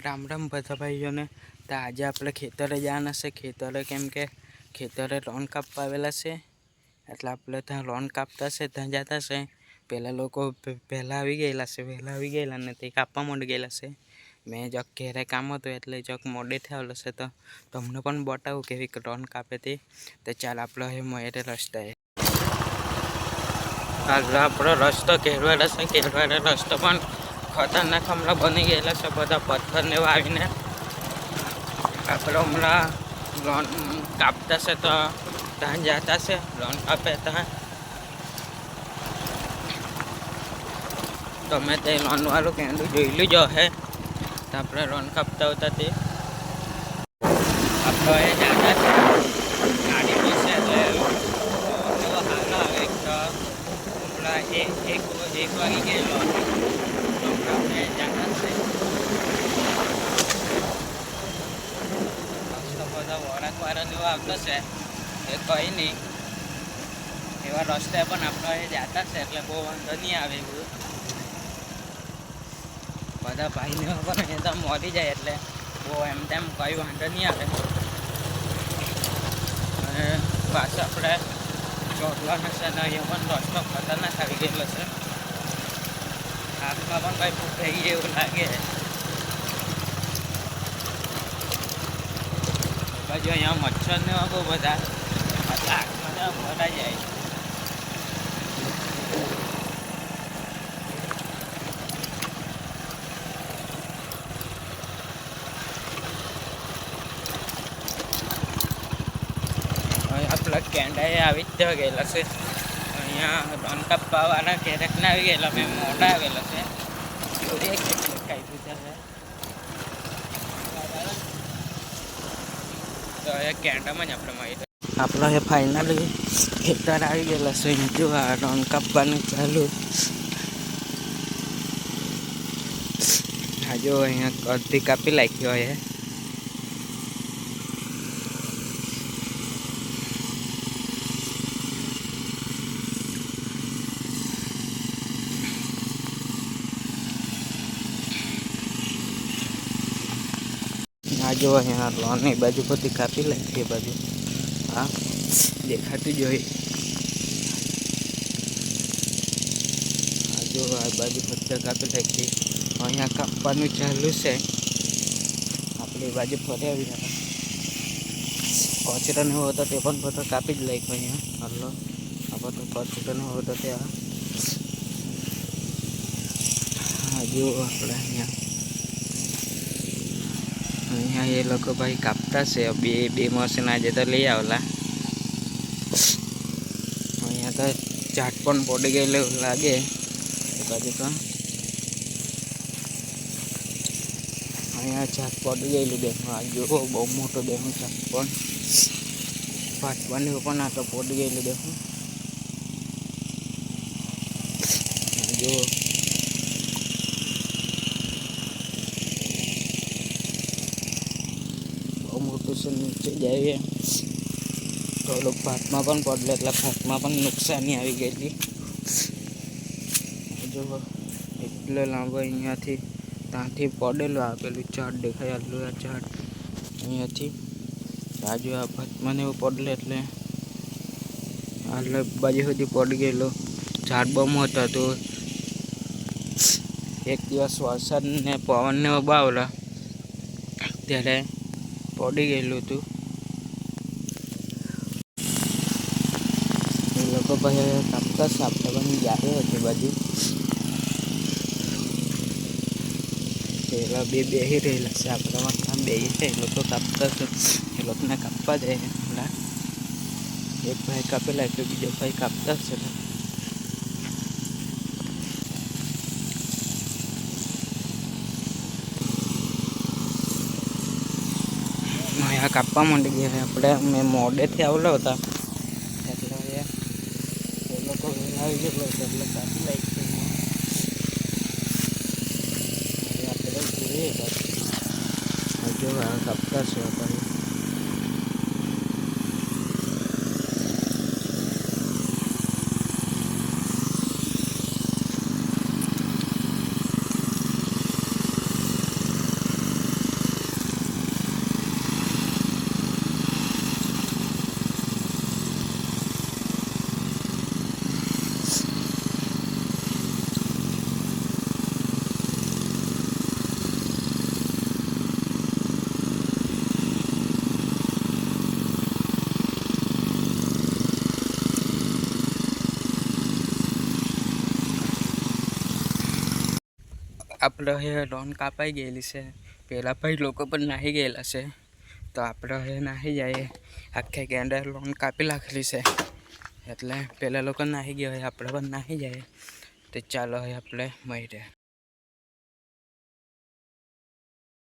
રામ રામ બધા ભાઈઓને. તો આજે આપણે ખેતરે જવાના છે. ખેતરે કેમ કે ખેતરે લોન કાપવા આવેલા છે, એટલે આપણે ત્યાં લોન કાપતા છે, ત્યાં જતા છે. પહેલાં લોકો પહેલાં આવી ગયેલા ને તે કાપવા માંડી ગયેલા છે. મેં જક ઘેરે કામ હતું એટલે જક મોડેથી આવેલો છે, તો તમને પણ બતાવું કેવી લોન કાપે તે. તો ચાલ આપણે હવે મળે રસ્તાએ. આગળ આપણો રસ્તો કેળવાયેલો છે. કેળવાયેલો રસ્તો પણ ખતરનાક હમણાં બની ગયેલા છે, બધા પથ્થરને આવીને. આપણે હમણાં લોન કાપતા છે, તો ત્યાં જતા છે લોન કાપે ત્યાં. તમે તે લોનવાળું કેન્ડું જોયેલું જ હશે. તો આપણે લોન કાપતા હતા તે આપણે એ જતા છે ગાડી છે, એટલે હાલ આવે તો હમણાં એક વાગી ગયેલો આપણે જતા છે. બધા વળાંકવાળા જેવા આવતો છે એ કંઈ નહીં, એવા રસ્તે પણ આપણે જતા છે એટલે બહુ વાંધો નહીં આવે એવું. બધા ભાઈને પણ એ તો મળી જાય એટલે બહુ એમ તેમ કંઈ વાંધો નહીં આવે. અને પાછું આપણે ચોટવાનો છે ને અહીંયા પણ રસ્તો ખતરનાક આવી ગયેલો છે. હાથમાં પણ કંઈ ફૂટાઈ જાય એવું લાગે. બાજુ અહીંયા મચ્છર ને બહુ બધા આંખમાં ભરાઈ જાય. આપણા કેન્ડાએ આવી જ ગયેલા છે. અહીંયા લોન કાપવાવાળા કેરેકને આવી ગયેલા, મેં મોટા આવેલા છે. જોઈએ કેટલું કાપ્યું છે. તો એ કેન્ડામાં જ આપણે મળી આપણો એ ફાઇનલી ખેતર આવી ગયેલા છે. જો આ લોન કાપવાનું ચાલુ. હા જો અહીંયા અડધી કાપી નાખ્યો હોય. આ જો અહીંયા લોન એ બાજુ બધી કાપી નાખી. એ બાજુ હા દેખાતું જ હોય. આ જો આ બાજુ બધા કાપી નાખી. અહીંયા કાપવાનું ચાલુ છે. આપણે એ બાજુ ફરી આવી કચરો ને હોય તો તે પણ બધો કાપી જ નાખ્યો. અહીંયા હલો આ બધો કચરો ને હોય તો ત્યાં હા જો આપણે અહીંયા એ લોકો ભાઈ કાપતા છે. બે મશીન આજે તો લઈ આવેલા. અહીંયા તો ઝાડ પણ પડી ગયેલું લાગે એ બાજુ તો. અહીંયા ઝાડ પડી ગયેલું દેખું. આ જો બહુ મોટો દેખું ઝાડ પણ ફાટવાની પણ આ તો પડી ગયેલું દેખું. જો મોટું છે, નીચે જાય તો લોકો ભાતમાં પણ પડે એટલે ભાતમાં પણ નુકસાની આવી ગયેલી. જો એટલો લાંબો અહીંયાથી ત્યાંથી પડેલું આપેલું ઝાડ દેખાય. આટલું આ ઝાડ અહીંયાથી બાજુ આ ભાતમાં ને એવું પડેલું એટલે આટલે બાજુ સુધી પડી ગયેલું. ઝાડ બહુ મોટું હતું. એક દિવસ વરસાદ ને પવન ને ઉભાવલા ત્યારે પડી ગયેલું હતું. એ લોકો પછી કાપતા છે. આપણે પણ જાય હતી બાજુ પેલા બેસી રહેલા છે. આપણામાં કામ બેસી છે. એ લોકો કાપતા છે. એ લોકોને કાપવા જાય. હમણાં એક ભાઈ કાપેલા એટલે બીજો ભાઈ કાપતા છે. અહીંયા કાપવા માંડી ગયા. આપણે મેં મોડેથી આવેલો હતા એટલે એ લોકો વહેલા આવી ગયેલો હતો એટલે કાપી લાગી. આપણે જોઈએ જો આ કાપતા છે આપણે. આપણે હવે લોન કાપાઈ ગયેલી છે. પેલા ભાઈ લોકો પણ નાહી ગયેલા છે, તો આપણે હવે નાહી જઈએ. આખે ગેંડા લોન કાપી નાખેલી છે, એટલે પેલા લોકો નાહી ગયા હોય આપણે પણ નાહી જાય. તો ચાલો હવે આપણે મળી રહે.